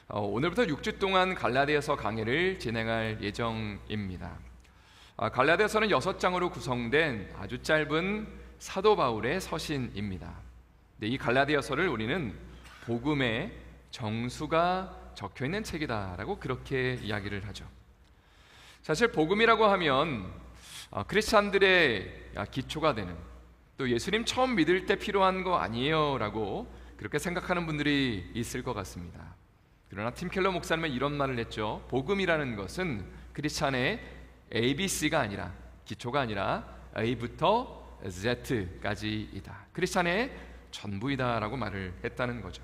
오늘부터 6주 동안 갈라디아서 강해를 진행할 예정입니다. 갈라디아서는 6장으로 구성된 아주 짧은 사도 바울의 서신입니다. 이 갈라디아서를 우리는 복음의 정수가 적혀있는 책이다라고 그렇게 이야기를 하죠. 사실 복음이라고 하면 크리스찬들의 기초가 되는, 또 예수님 처음 믿을 때 필요한 거 아니에요 라고 그렇게 생각하는 분들이 있을 것 같습니다. 그러나 팀 켈러 목사님은 이런 말을 했죠. 복음이라는 것은 크리스찬의 ABC가 아니라, 기초가 아니라 A부터 Z까지이다. 크리스찬의 전부이다 라고 말을 했다는 거죠.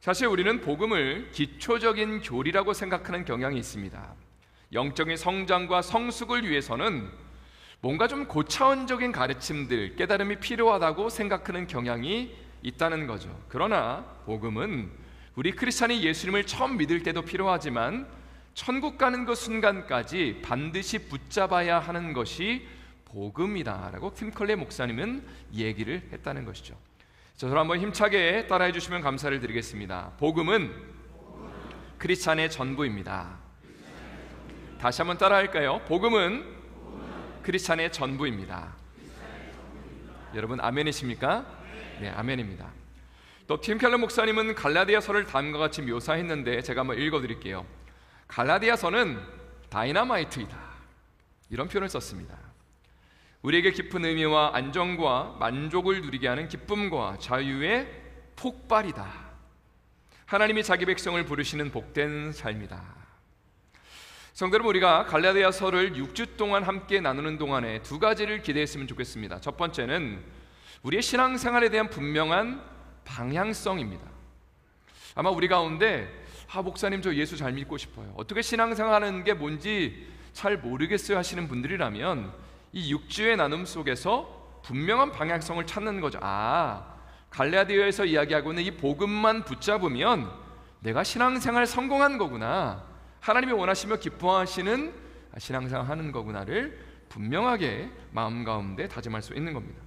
사실 우리는 복음을 기초적인 교리라고 생각하는 경향이 있습니다. 영적인 성장과 성숙을 위해서는 뭔가 좀 고차원적인 가르침들, 깨달음이 필요하다고 생각하는 경향이 있다는 거죠. 그러나 복음은 우리 크리스찬이 예수님을 처음 믿을 때도 필요하지만 천국 가는 그 순간까지 반드시 붙잡아야 하는 것이 복음이다라고 팀 켈러 목사님은 얘기를 했다는 것이죠. 저를 한번 힘차게 따라해 주시면 감사를 드리겠습니다. 복음은 크리스찬의 전부입니다. 다시 한번 따라할까요? 복음은 크리스찬의 전부입니다. 여러분 아멘이십니까? 네, 아멘입니다. 또 팀 켈러 목사님은 갈라디아서를 다음과 같이 묘사했는데 제가 한번 읽어드릴게요. 갈라디아서는 다이너마이트이다, 이런 표현을 썼습니다. 우리에게 깊은 의미와 안정과 만족을 누리게 하는 기쁨과 자유의 폭발이다. 하나님이 자기 백성을 부르시는 복된 삶이다. 성도 여러분, 우리가 갈라디아서를 6주 동안 함께 나누는 동안에 두 가지를 기대했으면 좋겠습니다. 첫 번째는 우리의 신앙생활에 대한 분명한 방향성입니다. 아마 우리 가운데 목사님 저 예수 잘 믿고 싶어요, 어떻게 신앙생활하는 게 뭔지 잘 모르겠어요 하시는 분들이라면 이 6주의 나눔 속에서 분명한 방향성을 찾는 거죠. 갈라디아에서 이야기하고 있는 이 복음만 붙잡으면 내가 신앙생활 성공한 거구나, 하나님이 원하시며 기뻐하시는 신앙생활 하는 거구나를 분명하게 마음 가운데 다짐할 수 있는 겁니다.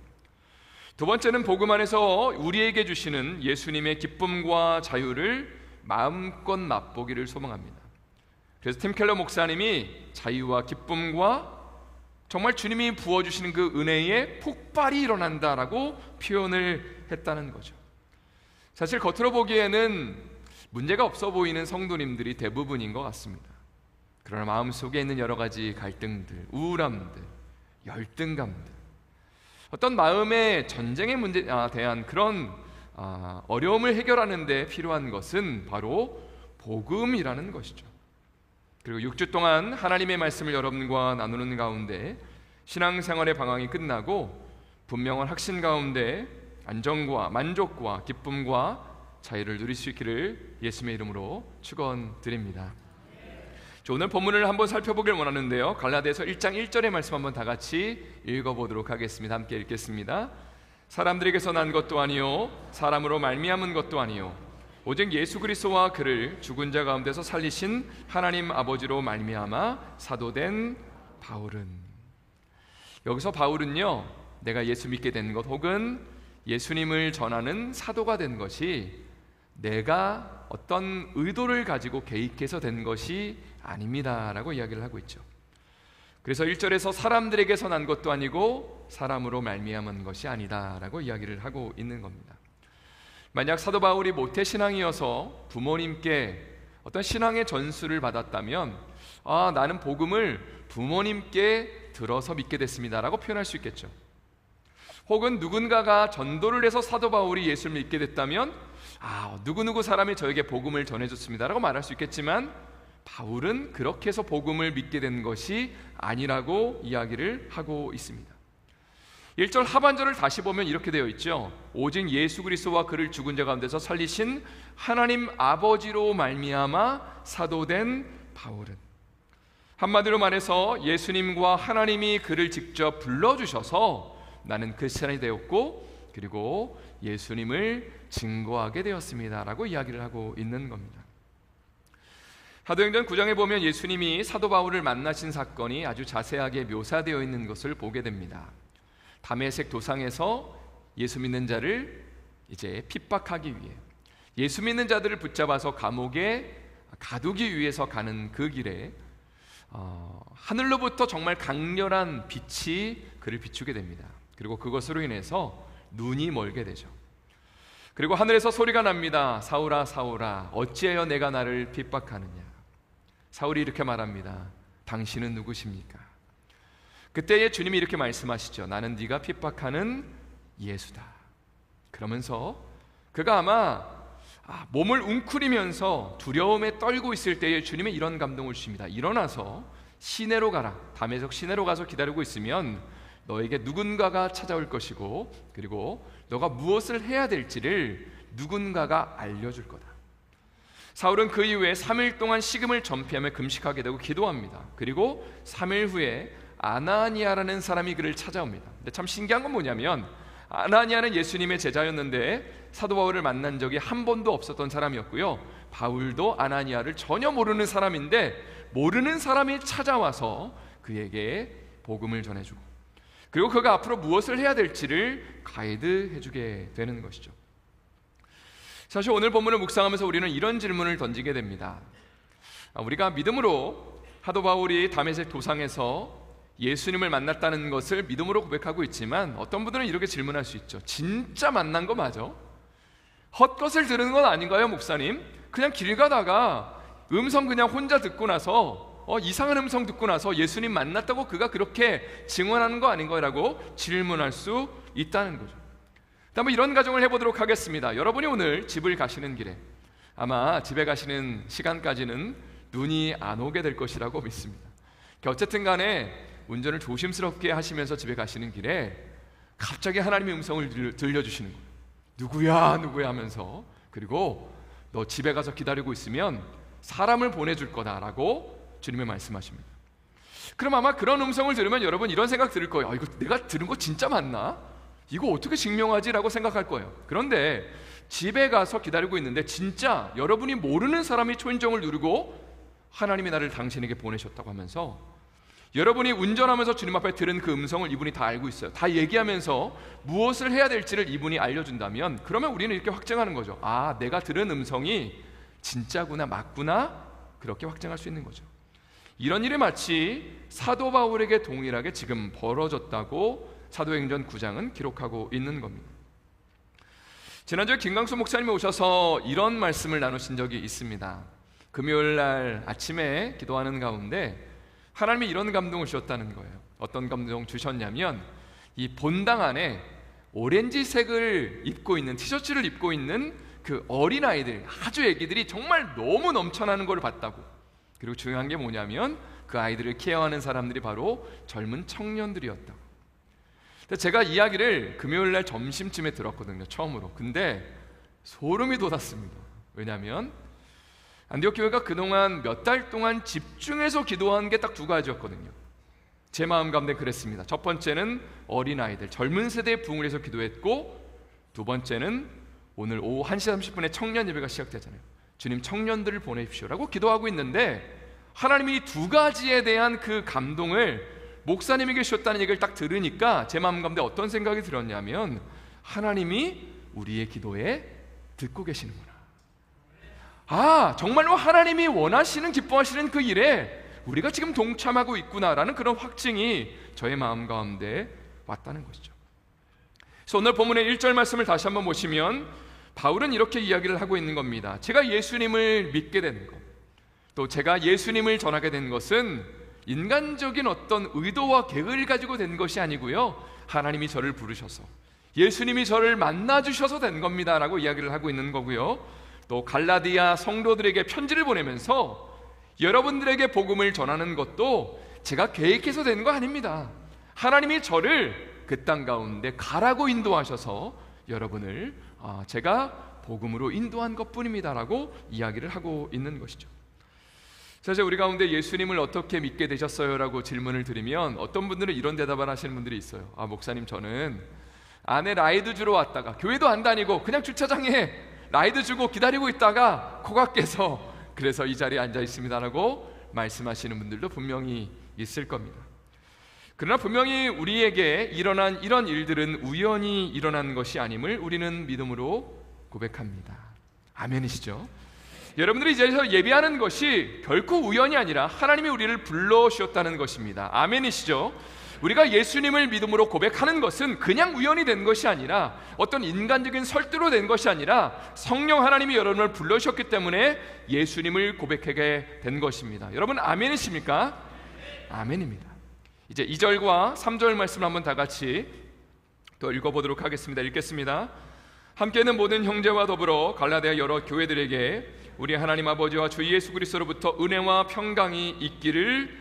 두 번째는 복음 안에서 우리에게 주시는 예수님의 기쁨과 자유를 마음껏 맛보기를 소망합니다. 그래서 팀 켈러 목사님이 자유와 기쁨과 정말 주님이 부어주시는 그 은혜의 폭발이 일어난다라고 표현을 했다는 거죠. 사실 겉으로 보기에는 문제가 없어 보이는 성도님들이 대부분인 것 같습니다. 그러나 마음속에 있는 여러 가지 갈등들, 우울함들, 열등감들, 어떤 마음의 전쟁의 문제에 대한 그런 어려움을 해결하는 데 필요한 것은 바로 복음이라는 것이죠. 그리고 6주 동안 하나님의 말씀을 여러분과 나누는 가운데 신앙생활의 방황이 끝나고 분명한 확신 가운데 안정과 만족과 기쁨과 자유를 누릴 수 있기를 예수님의 이름으로 축원드립니다. 오늘 본문을 한번 살펴보길 원하는데요, 갈라디아서 1장 1절의 말씀 한번 다 같이 읽어보도록 하겠습니다. 함께 읽겠습니다. 사람들에게서 난 것도 아니요 사람으로 말미암은 것도 아니요 오직 예수 그리스도와 그를 죽은 자 가운데서 살리신 하나님 아버지로 말미암아 사도된 바울은. 여기서 바울은요, 내가 예수 믿게 된 것 혹은 예수님을 전하는 사도가 된 것이 내가 어떤 의도를 가지고 개입해서 된 것이 아닙니다 라고 이야기를 하고 있죠. 그래서 1절에서 사람들에게서 난 것도 아니고 사람으로 말미암은 것이 아니다 라고 이야기를 하고 있는 겁니다. 만약 사도 바울이 모태신앙이어서 부모님께 어떤 신앙의 전수를 받았다면 나는 복음을 부모님께 들어서 믿게 됐습니다 라고 표현할 수 있겠죠. 혹은 누군가가 전도를 해서 사도 바울이 예수를 믿게 됐다면 누구누구 사람이 저에게 복음을 전해줬습니다 라고 말할 수 있겠지만 바울은 그렇게 해서 복음을 믿게 된 것이 아니라고 이야기를 하고 있습니다. 1절 하반절을 다시 보면 이렇게 되어 있죠. 오직 예수 그리스도와 그를 죽은 자 가운데서 살리신 하나님 아버지로 말미암아 사도된 바울은. 한마디로 말해서 예수님과 하나님이 그를 직접 불러주셔서 나는 크리스찬이 되었고 그리고 예수님을 증거하게 되었습니다 라고 이야기를 하고 있는 겁니다. 사도행전 9장에 보면 예수님이 사도 바울을 만나신 사건이 아주 자세하게 묘사되어 있는 것을 보게 됩니다. 다메섹 도상에서 예수 믿는 자를 이제 핍박하기 위해 예수 믿는 자들을 붙잡아서 감옥에 가두기 위해서 가는 그 길에 하늘로부터 정말 강렬한 빛이 그를 비추게 됩니다. 그리고 그것으로 인해서 눈이 멀게 되죠. 그리고 하늘에서 소리가 납니다. 사울아 사울아 어찌하여 내가 나를 핍박하느냐. 사울이 이렇게 말합니다. 당신은 누구십니까? 그때에 주님이 이렇게 말씀하시죠. 나는 네가 핍박하는 예수다. 그러면서 그가 아마 몸을 웅크리면서 두려움에 떨고 있을 때에 주님의 이런 감동을 주십니다. 일어나서 시내로 가라. 다메섹 시내로 가서 기다리고 있으면 너에게 누군가가 찾아올 것이고 그리고 너가 무엇을 해야 될지를 누군가가 알려줄 거다. 사울은 그 이후에 3일 동안 식음을 전폐하며 금식하게 되고 기도합니다. 그리고 3일 후에 아나니아라는 사람이 그를 찾아옵니다. 근데 참 신기한 건 뭐냐면 아나니아는 예수님의 제자였는데 사도 바울을 만난 적이 한 번도 없었던 사람이었고요. 바울도 아나니아를 전혀 모르는 사람인데 모르는 사람이 찾아와서 그에게 복음을 전해주고 그리고 그가 앞으로 무엇을 해야 될지를 가이드해주게 되는 것이죠. 사실 오늘 본문을 묵상하면서 우리는 이런 질문을 던지게 됩니다. 우리가 믿음으로 사도 바울이 다메섹 도상에서 예수님을 만났다는 것을 믿음으로 고백하고 있지만 어떤 분들은 이렇게 질문할 수 있죠. 진짜 만난 거 맞아? 헛것을 들은 건 아닌가요, 목사님? 그냥 길 가다가 음성 그냥 혼자 듣고 나서 이상한 음성 듣고 나서 예수님 만났다고 그가 그렇게 증언하는 거 아닌가라고 질문할 수 있다는 거죠. 한번 이런 가정을 해보도록 하겠습니다. 여러분이 오늘 집을 가시는 길에 아마 집에 가시는 시간까지는 눈이 안 오게 될 것이라고 믿습니다. 어쨌든 간에 운전을 조심스럽게 하시면서 집에 가시는 길에 갑자기 하나님의 음성을 들려주시는 거예요. 누구야 하면서 그리고 너 집에 가서 기다리고 있으면 사람을 보내줄 거다라고 주님이 말씀하십니다. 그럼 아마 그런 음성을 들으면 여러분 이런 생각 들을 거예요. 이거 내가 들은 거 진짜 맞나? 이거 어떻게 증명하지? 라고 생각할 거예요. 그런데 집에 가서 기다리고 있는데 진짜 여러분이 모르는 사람이 초인종을 누르고 하나님이 나를 당신에게 보내셨다고 하면서 여러분이 운전하면서 주님 앞에 들은 그 음성을 이분이 다 알고 있어요. 다 얘기하면서 무엇을 해야 될지를 이분이 알려준다면 그러면 우리는 이렇게 확증하는 거죠. 아, 내가 들은 음성이 진짜구나, 맞구나, 그렇게 확증할 수 있는 거죠. 이런 일이 마치 사도 바울에게 동일하게 지금 벌어졌다고 사도행전 9장은 기록하고 있는 겁니다. 지난주에 김강수 목사님이 오셔서 이런 말씀을 나누신 적이 있습니다. 금요일 날 아침에 기도하는 가운데 하나님이 이런 감동을 주셨다는 거예요. 어떤 감동 주셨냐면 이 본당 안에 오렌지색을 입고 있는 티셔츠를 입고 있는 그 어린아이들, 아주 애기들이 정말 너무 넘쳐나는 걸 봤다고. 그리고 중요한 게 뭐냐면 그 아이들을 케어하는 사람들이 바로 젊은 청년들이었다고. 제가 이야기를 금요일 날 점심쯤에 들었거든요, 처음으로. 근데 소름이 돋았습니다. 왜냐하면 안디옥 교회가 그동안 몇 달 동안 집중해서 기도한 게 딱 두 가지였거든요. 제 마음 가운데 그랬습니다. 첫 번째는 어린아이들, 젊은 세대의 부흥을 위해서 기도했고, 두 번째는 오늘 오후 1시 30분에 청년 예배가 시작되잖아요. 주님 청년들을 보내십시오라고 기도하고 있는데 하나님이 두 가지에 대한 그 감동을 목사님에게 주셨다는 얘기를 딱 들으니까 제 마음 가운데 어떤 생각이 들었냐면 하나님이 우리의 기도에 듣고 계시는구나. 아, 정말로 하나님이 원하시는, 기뻐하시는 그 일에 우리가 지금 동참하고 있구나라는 그런 확증이 저의 마음 가운데 왔다는 것이죠. 그래서 오늘 본문의 1절 말씀을 다시 한번 보시면 바울은 이렇게 이야기를 하고 있는 겁니다. 제가 예수님을 믿게 된 것, 또 제가 예수님을 전하게 된 것은 인간적인 어떤 의도와 계획을 가지고 된 것이 아니고요, 하나님이 저를 부르셔서 예수님이 저를 만나주셔서 된 겁니다 라고 이야기를 하고 있는 거고요. 또 갈라디아 성도들에게 편지를 보내면서 여러분들에게 복음을 전하는 것도 제가 계획해서 된 거 아닙니다. 하나님이 저를 그 땅 가운데 가라고 인도하셔서 여러분을 제가 복음으로 인도한 것뿐입니다 라고 이야기를 하고 있는 것이죠. 사실 우리 가운데 예수님을 어떻게 믿게 되셨어요? 라고 질문을 드리면 어떤 분들은 이런 대답을 하시는 분들이 있어요. 목사님, 저는 아내 라이드 주러 왔다가 교회도 안 다니고 그냥 주차장에 라이드 주고 기다리고 있다가 코가 깨서 그래서 이 자리에 앉아 있습니다 라고 말씀하시는 분들도 분명히 있을 겁니다. 그러나 분명히 우리에게 일어난 이런 일들은 우연히 일어난 것이 아님을 우리는 믿음으로 고백합니다. 아멘이시죠? 여러분들이 이 자리에서 예배하는 것이 결코 우연이 아니라 하나님이 우리를 불러주셨다는 것입니다. 아멘이시죠? 우리가 예수님을 믿음으로 고백하는 것은 그냥 우연이 된 것이 아니라 어떤 인간적인 설득으로 된 것이 아니라 성령 하나님이 여러분을 불러주셨기 때문에 예수님을 고백하게 된 것입니다. 여러분 아멘이십니까? 아멘입니다. 이제 2절과 3절 말씀을 한번 다 같이 또 읽어보도록 하겠습니다. 읽겠습니다. 함께는 모든 형제와 더불어 갈라디아 여러 교회들에게 우리 하나님 아버지와 주 예수 그리스도로부터 은혜와 평강이 있기를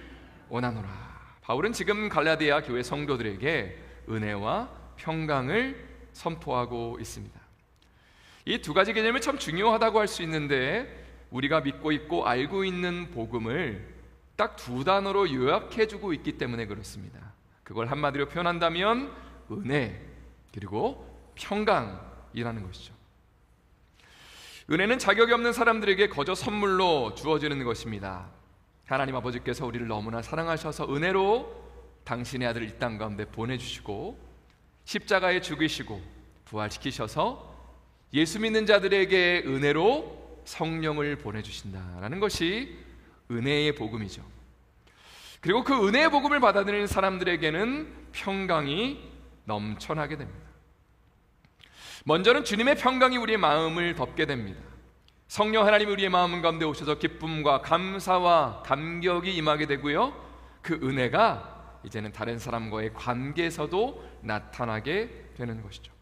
원하노라. 바울은 지금 갈라디아 교회 성도들에게 은혜와 평강을 선포하고 있습니다. 이 두 가지 개념이 참 중요하다고 할 수 있는데 우리가 믿고 있고 알고 있는 복음을 딱 두 단어로 요약해주고 있기 때문에 그렇습니다. 그걸 한마디로 표현한다면 은혜 그리고 평강이라는 것이죠. 은혜는 자격이 없는 사람들에게 거저 선물로 주어지는 것입니다. 하나님 아버지께서 우리를 너무나 사랑하셔서 은혜로 당신의 아들을 이 땅 가운데 보내주시고 십자가에 죽이시고 부활시키셔서 예수 믿는 자들에게 은혜로 성령을 보내주신다라는 것이 은혜의 복음이죠. 그리고 그 은혜의 복음을 받아들이는 사람들에게는 평강이 넘쳐나게 됩니다. 먼저는 주님의 평강이 우리의 마음을 덮게 됩니다. 성령 하나님이 우리의 마음 가운데 오셔서 기쁨과 감사와 감격이 임하게 되고요, 그 은혜가 이제는 다른 사람과의 관계에서도 나타나게 되는 것이죠.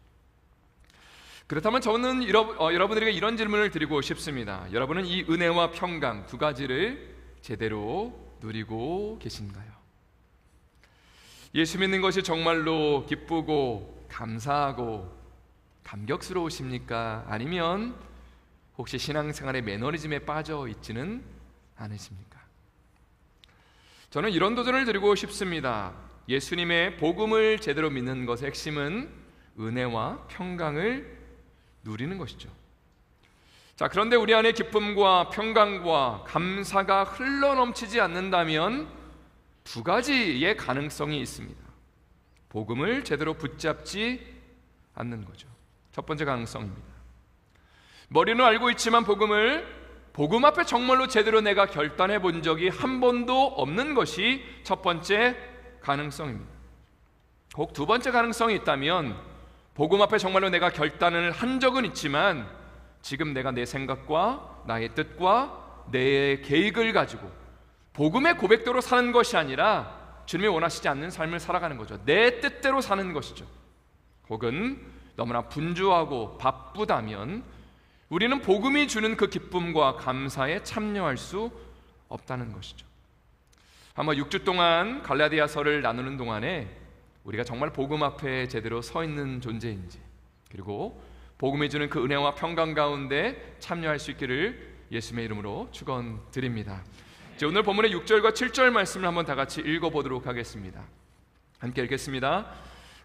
그렇다면 저는 여러분들에게 이런 질문을 드리고 싶습니다. 여러분은 이 은혜와 평강 두 가지를 제대로 누리고 계신가요? 예수 믿는 것이 정말로 기쁘고 감사하고 감격스러우십니까? 아니면 혹시 신앙생활의 매너리즘에 빠져 있지는 않으십니까? 저는 이런 도전을 드리고 싶습니다. 예수님의 복음을 제대로 믿는 것의 핵심은 은혜와 평강을 누리는 것이죠. 자, 그런데 우리 안에 기쁨과 평강과 감사가 흘러넘치지 않는다면 두 가지의 가능성이 있습니다. 복음을 제대로 붙잡지 않는 거죠. 첫 번째 가능성입니다. 머리는 알고 있지만 복음 앞에 정말로 제대로 내가 결단해 본 적이 한 번도 없는 것이 첫 번째 가능성입니다. 혹 두 번째 가능성이 있다면 복음 앞에 정말로 내가 결단을 한 적은 있지만 지금 내가 내 생각과 나의 뜻과 내 계획을 가지고 복음의 고백대로 사는 것이 아니라 주님이 원하시지 않는 삶을 살아가는 거죠. 내 뜻대로 사는 것이죠. 혹은 너무나 분주하고 바쁘다면 우리는 복음이 주는 그 기쁨과 감사에 참여할 수 없다는 것이죠. 아마 6주 동안 갈라디아서를 나누는 동안에 우리가 정말 복음 앞에 제대로 서 있는 존재인지, 그리고 복음이 주는 그 은혜와 평강 가운데 참여할 수 있기를 예수님의 이름으로 축원드립니다. 오늘 본문의 6절과 7절 말씀을 한번 다 같이 읽어보도록 하겠습니다. 함께 읽겠습니다.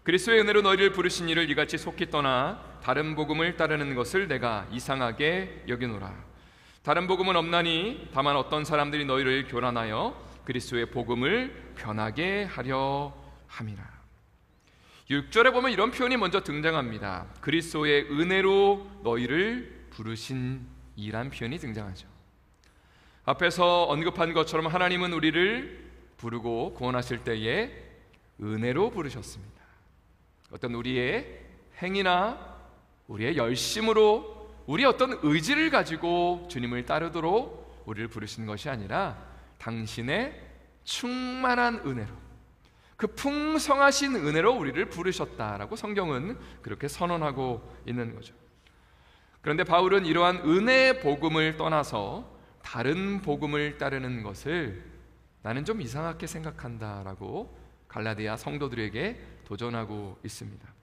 그리스도의 은혜로 너희를 부르신 이를 이같이 속히 떠나 다른 복음을 따르는 것을 내가 이상하게 여기노라. 다른 복음은 없나니 다만 어떤 사람들이 너희를 교란하여 그리스도의 복음을 변하게 하려 함이라. 6절에 보면 이런 표현이 먼저 등장합니다. 그리스도의 은혜로 너희를 부르신 이란 표현이 등장하죠. 앞에서 언급한 것처럼 하나님은 우리를 부르고 구원하실 때에 은혜로 부르셨습니다. 어떤 우리의 행위나 우리의 열심으로 우리의 어떤 의지를 가지고 주님을 따르도록 우리를 부르신 것이 아니라 당신의 충만한 은혜로, 그 풍성하신 은혜로 우리를 부르셨다라고 성경은 그렇게 선언하고 있는 거죠. 그런데 바울은 이러한 은혜의 복음을 떠나서 다른 복음을 따르는 것을 나는 좀 이상하게 생각한다라고 갈라디아 성도들에게 도전하고 있습니다.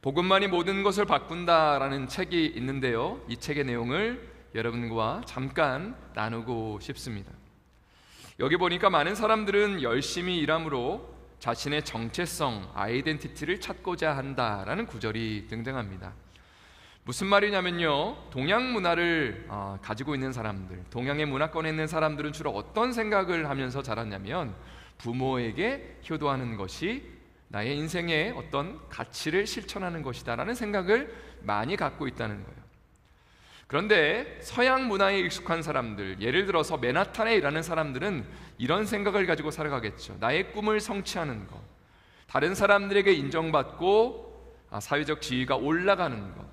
복음만이 모든 것을 바꾼다라는 책이 있는데요, 이 책의 내용을 여러분과 잠깐 나누고 싶습니다. 여기 보니까 많은 사람들은 열심히 일함으로 자신의 정체성, 아이덴티티를 찾고자 한다라는 구절이 등장합니다. 무슨 말이냐면요, 동양 문화를 가지고 있는 사람들, 동양의 문화권에 있는 사람들은 주로 어떤 생각을 하면서 자랐냐면 부모에게 효도하는 것이 나의 인생의 어떤 가치를 실천하는 것이다라는 생각을 많이 갖고 있다는 거예요. 그런데 서양 문화에 익숙한 사람들, 예를 들어서 맨하탄에 일하는 사람들은 이런 생각을 가지고 살아가겠죠. 나의 꿈을 성취하는 것, 다른 사람들에게 인정받고 사회적 지위가 올라가는 것,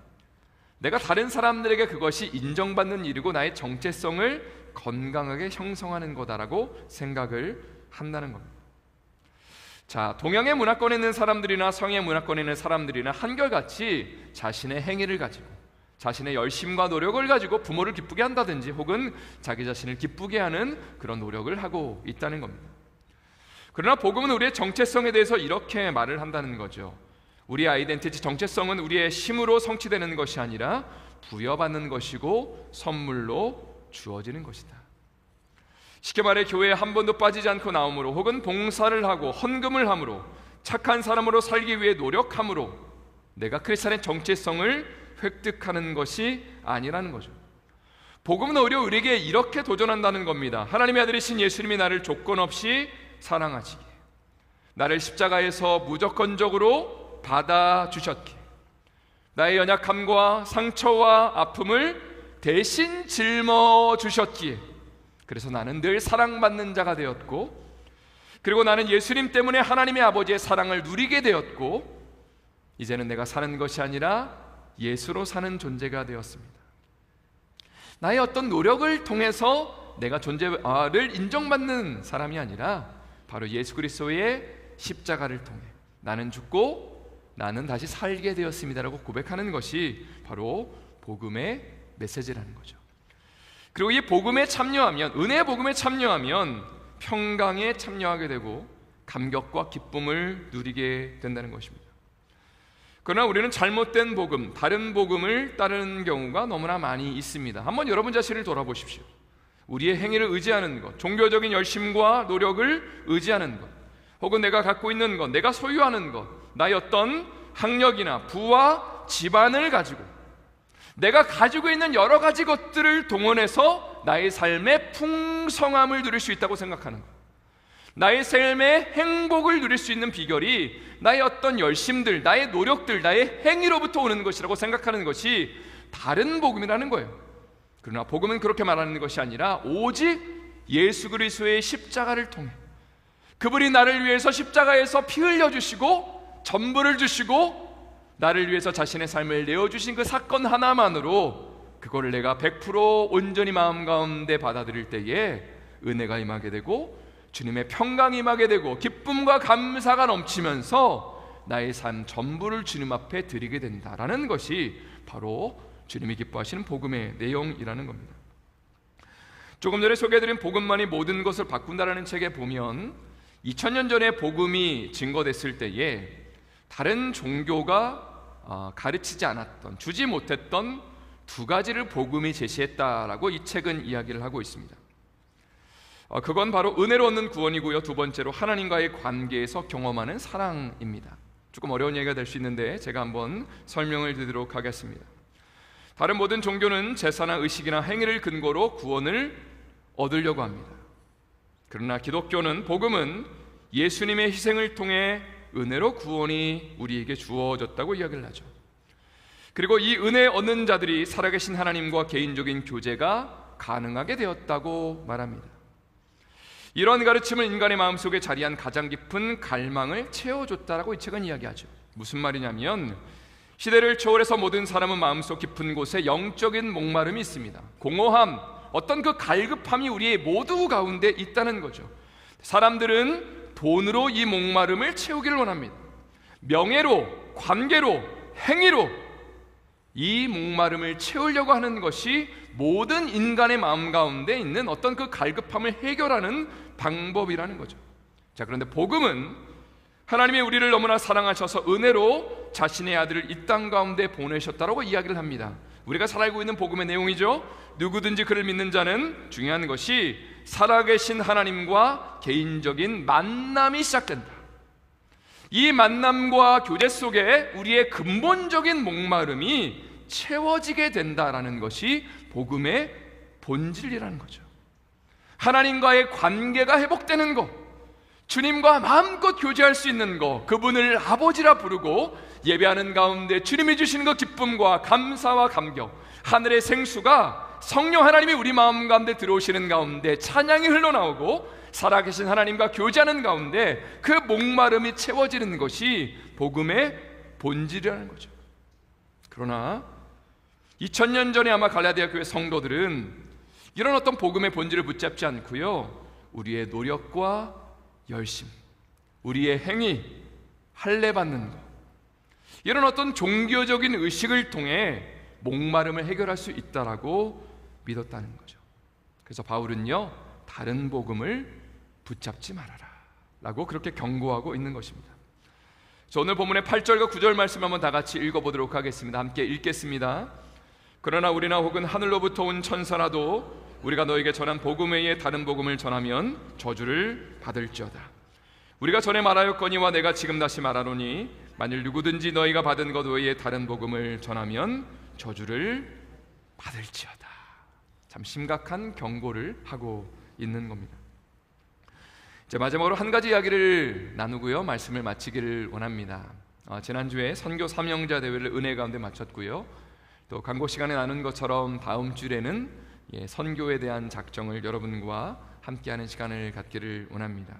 내가 다른 사람들에게 그것이 인정받는 일이고 나의 정체성을 건강하게 형성하는 거다라고 생각을 한다는 겁니다. 자, 동양의 문화권에 있는 사람들이나 성의 문화권에 있는 사람들이나 한결같이 자신의 행위를 가지고, 자신의 열심과 노력을 가지고 부모를 기쁘게 한다든지 혹은 자기 자신을 기쁘게 하는 그런 노력을 하고 있다는 겁니다. 그러나 복음은 우리의 정체성에 대해서 이렇게 말을 한다는 거죠. 우리의 아이덴티티, 정체성은 우리의 힘으로 성취되는 것이 아니라 부여받는 것이고 선물로 주어지는 것이다. 쉽게 말해 교회에 한 번도 빠지지 않고 나옴으로, 혹은 봉사를 하고 헌금을 함으로, 착한 사람으로 살기 위해 노력함으로 내가 크리스찬의 정체성을 획득하는 것이 아니라는 거죠. 복음은 오히려 우리에게 이렇게 도전한다는 겁니다. 하나님의 아들이신 예수님이 나를 조건 없이 사랑하시기에, 나를 십자가에서 무조건적으로 받아주셨기에, 나의 연약함과 상처와 아픔을 대신 짊어주셨기에, 그래서 나는 늘 사랑받는 자가 되었고, 그리고 나는 예수님 때문에 하나님의 아버지의 사랑을 누리게 되었고, 이제는 내가 사는 것이 아니라 예수로 사는 존재가 되었습니다. 나의 어떤 노력을 통해서 내가 존재를 인정받는 사람이 아니라 바로 예수 그리스도의 십자가를 통해 나는 죽고 나는 다시 살게 되었습니다라고 고백하는 것이 바로 복음의 메시지라는 거죠. 그리고 이 복음에 참여하면, 은혜의 복음에 참여하면 평강에 참여하게 되고 감격과 기쁨을 누리게 된다는 것입니다. 그러나 우리는 잘못된 복음, 다른 복음을 따르는 경우가 너무나 많이 있습니다. 한번 여러분 자신을 돌아보십시오. 우리의 행위를 의지하는 것, 종교적인 열심과 노력을 의지하는 것, 혹은 내가 갖고 있는 것, 내가 소유하는 것, 나의 어떤 학력이나 부와 집안을 가지고 내가 가지고 있는 여러 가지 것들을 동원해서 나의 삶의 풍성함을 누릴 수 있다고 생각하는 것, 나의 삶의 행복을 누릴 수 있는 비결이 나의 어떤 열심들, 나의 노력들, 나의 행위로부터 오는 것이라고 생각하는 것이 다른 복음이라는 거예요. 그러나 복음은 그렇게 말하는 것이 아니라 오직 예수 그리스도의 십자가를 통해, 그분이 나를 위해서 십자가에서 피 흘려주시고 전부를 주시고 나를 위해서 자신의 삶을 내어주신 그 사건 하나만으로 그거를 내가 100% 온전히 마음 가운데 받아들일 때에 은혜가 임하게 되고 주님의 평강이 임하게 되고 기쁨과 감사가 넘치면서 나의 삶 전부를 주님 앞에 드리게 된다라는 것이 바로 주님이 기뻐하시는 복음의 내용이라는 겁니다. 조금 전에 소개해드린 복음만이 모든 것을 바꾼다라는 책에 보면 2000년 전에 복음이 증거됐을 때에 다른 종교가 가르치지 않았던, 주지 못했던 두 가지를 복음이 제시했다라고 이 책은 이야기를 하고 있습니다. 그건 바로 은혜로 얻는 구원이고요, 두 번째로 하나님과의 관계에서 경험하는 사랑입니다. 조금 어려운 얘기가 될 수 있는데 제가 한번 설명을 드리도록 하겠습니다. 다른 모든 종교는 제사나 의식이나 행위를 근거로 구원을 얻으려고 합니다. 그러나 기독교는, 복음은 예수님의 희생을 통해 은혜로 구원이 우리에게 주어졌다고 이야기를 하죠. 그리고 이 은혜 얻는 자들이 살아계신 하나님과 개인적인 교제가 가능하게 되었다고 말합니다. 이런 가르침은 인간의 마음속에 자리한 가장 깊은 갈망을 채워줬다라고 이 책은 이야기하죠. 무슨 말이냐면 시대를 초월해서 모든 사람은 마음속 깊은 곳에 영적인 목마름이 있습니다. 공허함, 어떤 그 갈급함이 우리의 모두 가운데 있다는 거죠. 사람들은 돈으로 이 목마름을 채우기를 원합니다. 명예로, 관계로, 행위로 이 목마름을 채우려고 하는 것이 모든 인간의 마음 가운데 있는 어떤 그 갈급함을 해결하는 방법이라는 거죠. 자, 그런데 복음은 하나님이 우리를 너무나 사랑하셔서 은혜로 자신의 아들을 이 땅 가운데 보내셨다라고 이야기를 합니다. 우리가 잘 알고 있는 복음의 내용이죠. 누구든지 그를 믿는 자는, 중요한 것이 살아계신 하나님과 개인적인 만남이 시작된다. 이 만남과 교제 속에 우리의 근본적인 목마름이 채워지게 된다라는 것이 복음의 본질이라는 거죠. 하나님과의 관계가 회복되는 것, 주님과 마음껏 교제할 수 있는 것, 그분을 아버지라 부르고 예배하는 가운데 주님이 주시는 그 기쁨과 감사와 감격, 하늘의 생수가 성령 하나님이 우리 마음 가운데 들어오시는 가운데 찬양이 흘러나오고 살아계신 하나님과 교제하는 가운데 그 목마름이 채워지는 것이 복음의 본질이라는 거죠. 그러나 2000년 전에 아마 갈라디아 교회 성도들은 이런 어떤 복음의 본질을 붙잡지 않고요, 우리의 노력과 열심, 우리의 행위, 할례 받는 것, 이런 어떤 종교적인 의식을 통해 목마름을 해결할 수 있다라고 믿었다는 거죠. 그래서 바울은요, 다른 복음을 붙잡지 말아라 라고 그렇게 경고하고 있는 것입니다. 자, 오늘 본문의 8절과 9절 말씀 한번 다 같이 읽어보도록 하겠습니다. 함께 읽겠습니다. 그러나 우리나 혹은 하늘로부터 온 천사라도 우리가 너에게 전한 복음 외에 다른 복음을 전하면 저주를 받을지어다. 우리가 전에 말하였거니와 내가 지금 다시 말하노니 만일 누구든지 너희가 받은 것 외에 다른 복음을 전하면 저주를 받을지어다. 참 심각한 경고를 하고 있는 겁니다. 이제 마지막으로 한 가지 이야기를 나누고요, 말씀을 마치기를 원합니다. 지난주에 선교 사명자 대회를 은혜 가운데 마쳤고요, 또 광고 시간에 나눈 것처럼 다음 주에는 선교에 대한 작정을 여러분과 함께하는 시간을 갖기를 원합니다.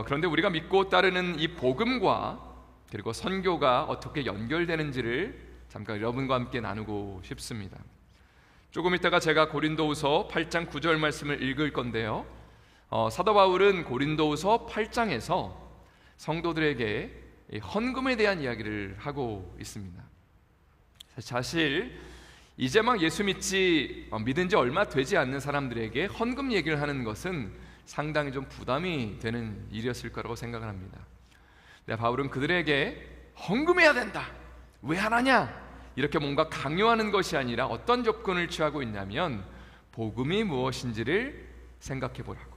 그런데 우리가 믿고 따르는 이 복음과 그리고 선교가 어떻게 연결되는지를 잠깐 여러분과 함께 나누고 싶습니다. 조금 있다가 제가 고린도후서 8장 9절 말씀을 읽을 건데요, 사도 바울은 고린도후서 8장에서 성도들에게 헌금에 대한 이야기를 하고 있습니다. 사실 이제 막 예수 믿은 지 얼마 되지 않는 사람들에게 헌금 얘기를 하는 것은 상당히 좀 부담이 되는 일이었을 거라고 생각을 합니다. 바울은 그들에게 헌금해야 된다, 왜 안 하냐, 이렇게 뭔가 강요하는 것이 아니라 어떤 접근을 취하고 있냐면 복음이 무엇인지를 생각해 보라고.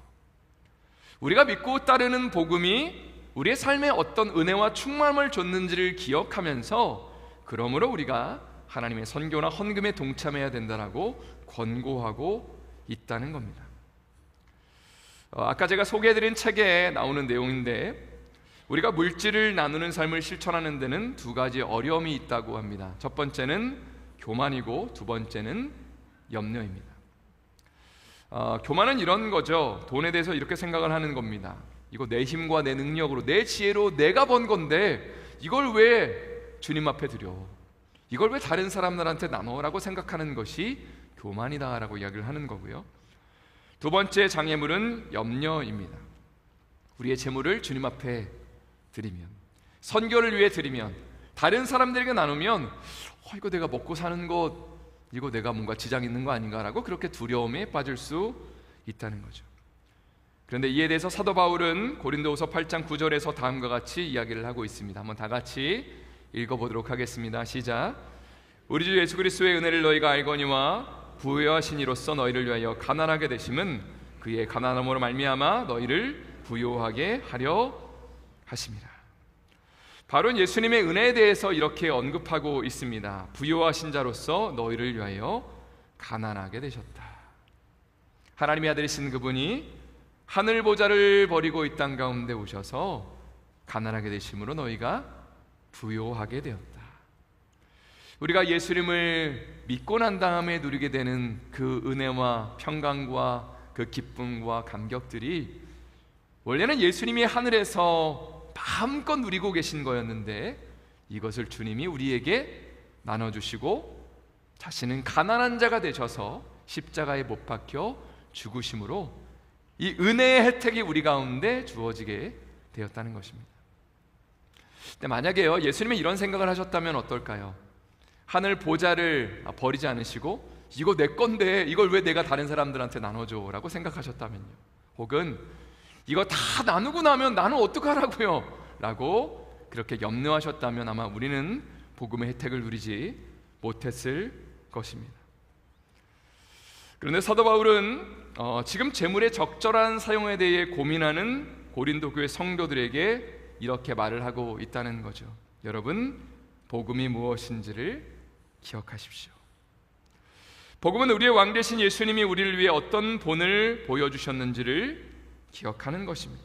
우리가 믿고 따르는 복음이 우리의 삶에 어떤 은혜와 충만함을 줬는지를 기억하면서 그러므로 우리가 하나님의 선교나 헌금에 동참해야 된다라고 권고하고 있다는 겁니다. 아까 제가 소개해드린 책에 나오는 내용인데, 우리가 물질을 나누는 삶을 실천하는 데는 두 가지 어려움이 있다고 합니다. 첫 번째는 교만이고 두 번째는 염려입니다. 교만은 이런 거죠. 돈에 대해서 이렇게 생각을 하는 겁니다. 이거 내 힘과 내 능력으로, 내 지혜로 내가 번 건데 이걸 왜 주님 앞에 드려, 이걸 왜 다른 사람들한테 나눠라고 생각하는 것이 교만이다라고 이야기를 하는 거고요. 두 번째 장애물은 염려입니다. 우리의 재물을 주님 앞에 드리면, 선교를 위해 드리면, 다른 사람들에게 나누면 이거 내가 먹고 사는 것, 이거 내가 뭔가 지장 있는 거 아닌가라고 그렇게 두려움에 빠질 수 있다는 거죠. 그런데 이에 대해서 사도 바울은 고린도후서 8장 9절에서 다음과 같이 이야기를 하고 있습니다. 한번 다 같이 읽어보도록 하겠습니다. 시작. 우리 주 예수 그리스도의 은혜를 너희가 알거니와 부요하신 이로써 너희를 위하여 가난하게 되심은 그의 가난함으로 말미암아 너희를 부요하게 하려 하심이라. 바로 예수님의 은혜에 대해서 이렇게 언급하고 있습니다. 부요하신 자로서 너희를 위하여 가난하게 되셨다. 하나님의 아들이신 그분이 하늘 보좌를 버리고 이 땅 가운데 오셔서 가난하게 되심으로 너희가 부요하게 되었다. 우리가 예수님을 믿고 난 다음에 누리게 되는 그 은혜와 평강과 그 기쁨과 감격들이 원래는 예수님이 하늘에서 마음껏 누리고 계신 거였는데 이것을 주님이 우리에게 나눠주시고 자신은 가난한 자가 되셔서 십자가에 못 박혀 죽으심으로 이 은혜의 혜택이 우리 가운데 주어지게 되었다는 것입니다. 근데 만약에요, 예수님이 이런 생각을 하셨다면 어떨까요? 하늘 보좌를 버리지 않으시고 이거 내 건데 이걸 왜 내가 다른 사람들한테 나눠줘 라고 생각하셨다면요, 혹은 이거 다 나누고 나면 나는 어떡하라고요 라고 그렇게 염려하셨다면 아마 우리는 복음의 혜택을 누리지 못했을 것입니다. 그런데 사도 바울은 지금 재물의 적절한 사용에 대해 고민하는 고린도 교회 성도들에게 이렇게 말을 하고 있다는 거죠. 여러분, 복음이 무엇인지를 기억하십시오. 복음은 우리의 왕 되신 예수님이 우리를 위해 어떤 본을 보여주셨는지를 기억하는 것입니다.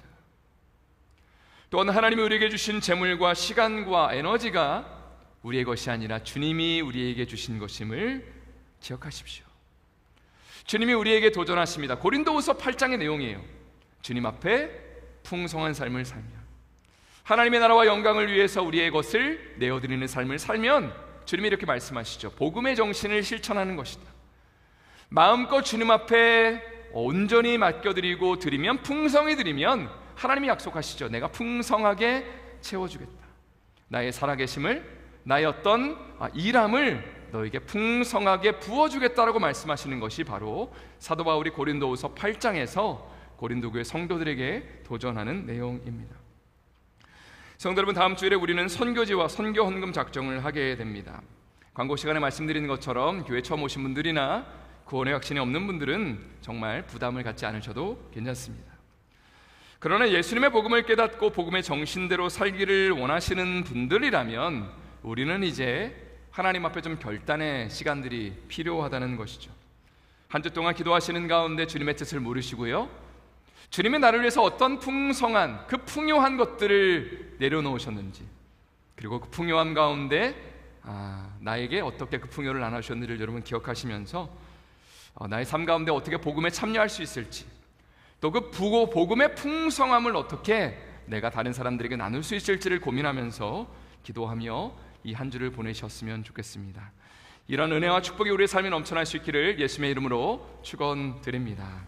또한 하나님이 우리에게 주신 재물과 시간과 에너지가 우리의 것이 아니라 주님이 우리에게 주신 것임을 기억하십시오. 주님이 우리에게 도전하십니다. 고린도후서 8장의 내용이에요. 주님 앞에 풍성한 삶을 살며 하나님의 나라와 영광을 위해서 우리의 것을 내어드리는 삶을 살면 주님이 이렇게 말씀하시죠. 복음의 정신을 실천하는 것이다. 마음껏 주님 앞에 온전히 맡겨드리고 드리면, 풍성히 드리면 하나님이 약속하시죠. 내가 풍성하게 채워주겠다. 나의 살아계심을, 나의 어떤 일함을 너에게 풍성하게 부어주겠다라고 말씀하시는 것이 바로 사도 바울이 고린도후서 8장에서 고린도 교회 성도들에게 도전하는 내용입니다. 성도 여러분, 다음 주일에 우리는 선교지와 선교 헌금 작정을 하게 됩니다. 광고 시간에 말씀드린 것처럼 교회 처음 오신 분들이나 구원의 확신이 없는 분들은 정말 부담을 갖지 않으셔도 괜찮습니다. 그러나 예수님의 복음을 깨닫고 복음의 정신대로 살기를 원하시는 분들이라면 우리는 이제 하나님 앞에 좀 결단의 시간들이 필요하다는 것이죠. 한 주 동안 기도하시는 가운데 주님의 뜻을 물으시고요, 주님의 나를 위해서 어떤 풍성한, 그 풍요한 것들을 내려놓으셨는지, 그리고 그 풍요함 가운데 나에게 어떻게 그 풍요를 나눠주셨는지를 여러분 기억하시면서 나의 삶 가운데 어떻게 복음에 참여할 수 있을지, 또 그 복음의 풍성함을 어떻게 내가 다른 사람들에게 나눌 수 있을지를 고민하면서 기도하며 이 한 주를 보내셨으면 좋겠습니다. 이런 은혜와 축복이 우리의 삶에 넘쳐날 수 있기를 예수님의 이름으로 축원드립니다.